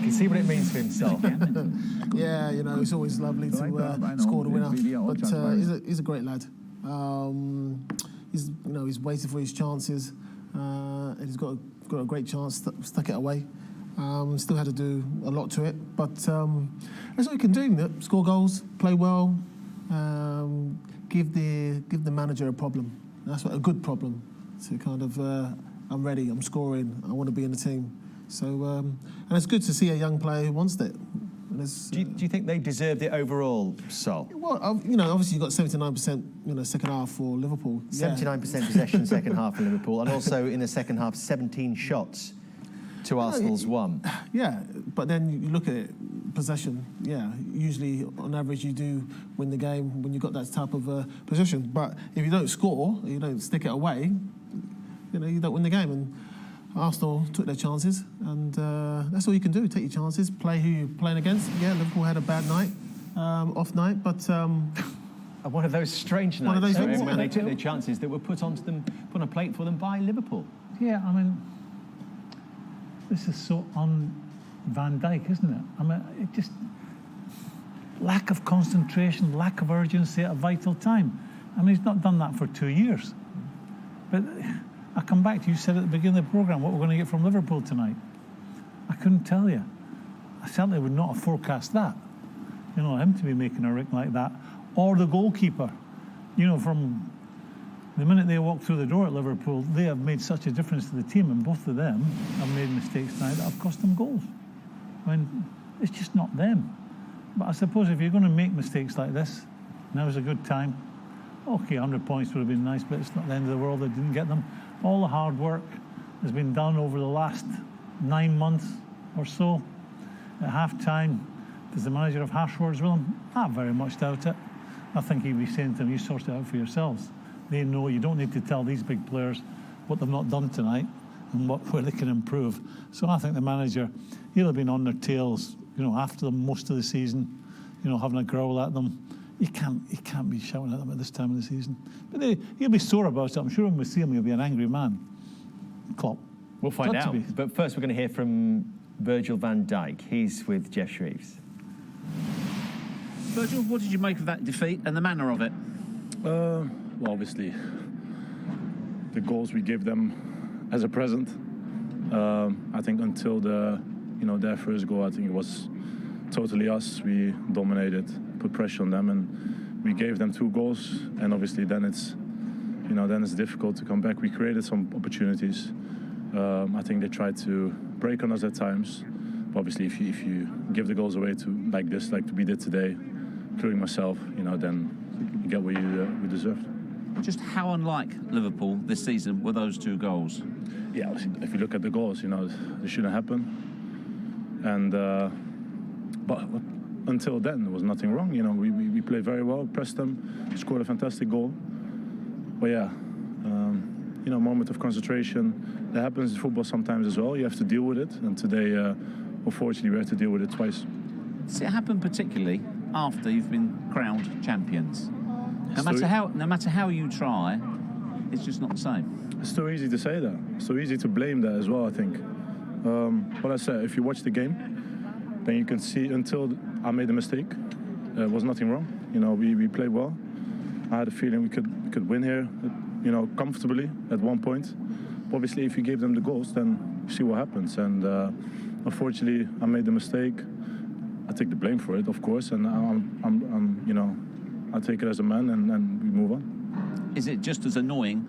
can see what it means for himself. Yeah, you know, it's always lovely to score the winner. But he's a great lad. He's waited for his chances. And he's got a great chance, stuck it away. Still had to do a lot to it, but that's what he can do. Score goals, play well, give the manager a problem. That's what a good problem. To kind of, I'm ready, I'm scoring, I want to be in the team. So, and it's good to see a young player who wants that. Do you think they deserved it overall, Sol? Well, obviously you got 79%, second half for Liverpool. 79% possession second half for Liverpool, and also in the second half, 17 shots to Arsenal's 1. Yeah, but then you look at it, possession. Yeah, usually on average you do win the game when you've got that type of possession. But if you don't score, you don't stick it away, you don't win the game. And Arsenal took their chances, and that's all you can do. Take your chances, play who you're playing against. Yeah, Liverpool had a bad night, off night, but one of those strange nights when they took their chances that were put on a plate for them by Liverpool. Yeah, I mean, this is so Van Dijk, isn't it? I mean, it just lack of concentration, lack of urgency at a vital time. I mean, he's not done that for 2 years. But I come back to you said at the beginning of the programme what we're going to get from Liverpool tonight. I couldn't tell you. I certainly would not have forecast that. Him to be making a ring like that, or the goalkeeper. From the minute they walked through the door at Liverpool, they have made such a difference to the team, and both of them have made mistakes tonight that have cost them goals. I mean, it's just not them. But I suppose if you're going to make mistakes like this, now's a good time. Okay, 100 points would have been nice, but it's not the end of the world. They didn't get them. All the hard work has been done over the last 9 months or so. At half-time, does the manager have harsh words with them? I very much doubt it. I think he'd be saying to them, you sort it out for yourselves. They know you don't need to tell these big players what they've not done tonight and where they can improve. So I think the manager, he'll have been on their tails, after most of the season, having a growl at them. He can't be shouting at them at this time of the season. But he'll be sore about it. I'm sure when we see him, he'll be an angry man. Klopp. We'll find out. But first, we're going to hear from Virgil van Dijk. He's with Jeff Shreves. Virgil, what did you make of that defeat and the manner of it? Well, obviously, the goals we gave them as a present. I think until their first goal, I think it was totally us. We dominated, put pressure on them, and we gave them 2 goals. And obviously, then it's difficult to come back. We created some opportunities. I think they tried to break on us at times. But obviously, if you give the goals away like we did today, including myself, then you get what we deserved. Just how unlike Liverpool this season were those 2 goals? Yeah, if you look at the goals, they shouldn't happen. And but until then, there was nothing wrong. We played very well, pressed them, scored a fantastic goal. But yeah, moment of concentration. That happens in football sometimes as well. You have to deal with it. And today, unfortunately, we had to deal with it twice. Does it happen particularly after you've been crowned champions? No matter how you try, it's just not the same. It's too easy to say that. It's too easy to blame that as well, I think. But I said, if you watch the game, then you can see until I made a mistake, there was nothing wrong. We played well. I had a feeling we could win here, comfortably at one point. Obviously, if you give them the goals, then you see what happens. And unfortunately, I made the mistake. I take the blame for it, of course, and I take it as a man, and we move on. Is it just as annoying,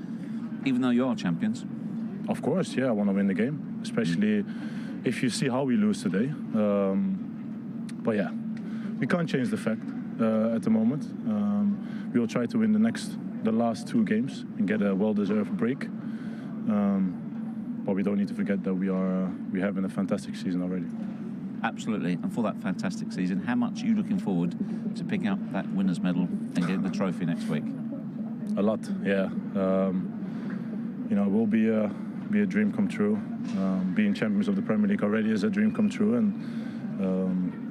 even though you are champions? Of course, yeah. I want to win the game, especially if you see how we lose today. But yeah, we can't change the fact at the moment. We will try to win the last 2 games and get a well-deserved break. But we don't need to forget that we're having a fantastic season already. Absolutely, and for that fantastic season, how much are you looking forward to picking up that winner's medal and getting the trophy next week? A lot, yeah. It will be a dream come true. Being champions of the Premier League already is a dream come true, and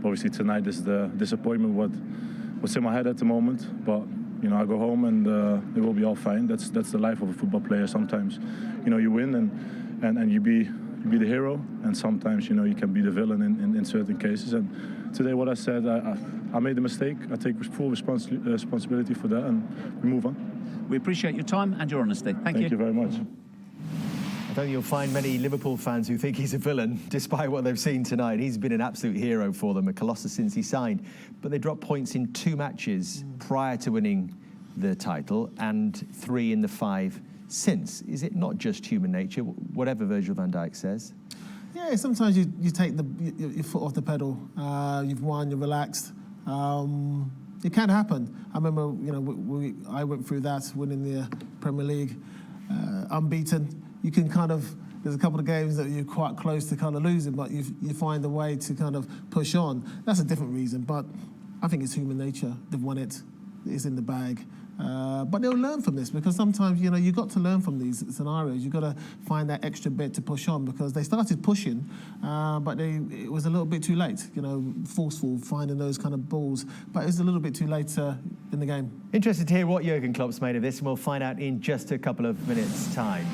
obviously tonight is the disappointment what's in my head at the moment. But I go home and it will be all fine. That's the life of a football player. Sometimes, you win and you be be the hero, and sometimes you can be the villain in certain cases. And today, what I said, I made a mistake. I take full responsibility for that, and we move on. We appreciate your time and your honesty. Thank you. Thank you very much. I don't think you'll find many Liverpool fans who think he's a villain, despite what they've seen tonight. He's been an absolute hero for them, a colossus since he signed. But they dropped points in 2 matches prior to winning the title and 3 in the 5 since. Is it not just human nature, whatever Virgil van Dijk says? Yeah, sometimes you take your foot off the pedal. You've won, you're relaxed. It can happen. I remember, I went through that, winning the Premier League, unbeaten. You can there's a couple of games that you're quite close to kind of losing, but you find a way to kind of push on. That's a different reason, but I think it's human nature. They've won it. It's in the bag. But they'll learn from this, because sometimes, you've got to learn from these scenarios. You've got to find that extra bit to push on, because they started pushing, but it was a little bit too late, forceful, finding those kind of balls. But it's a little bit too late in the game. Interested to hear what Jurgen Klopp's made of this, and we'll find out in just a couple of minutes' time.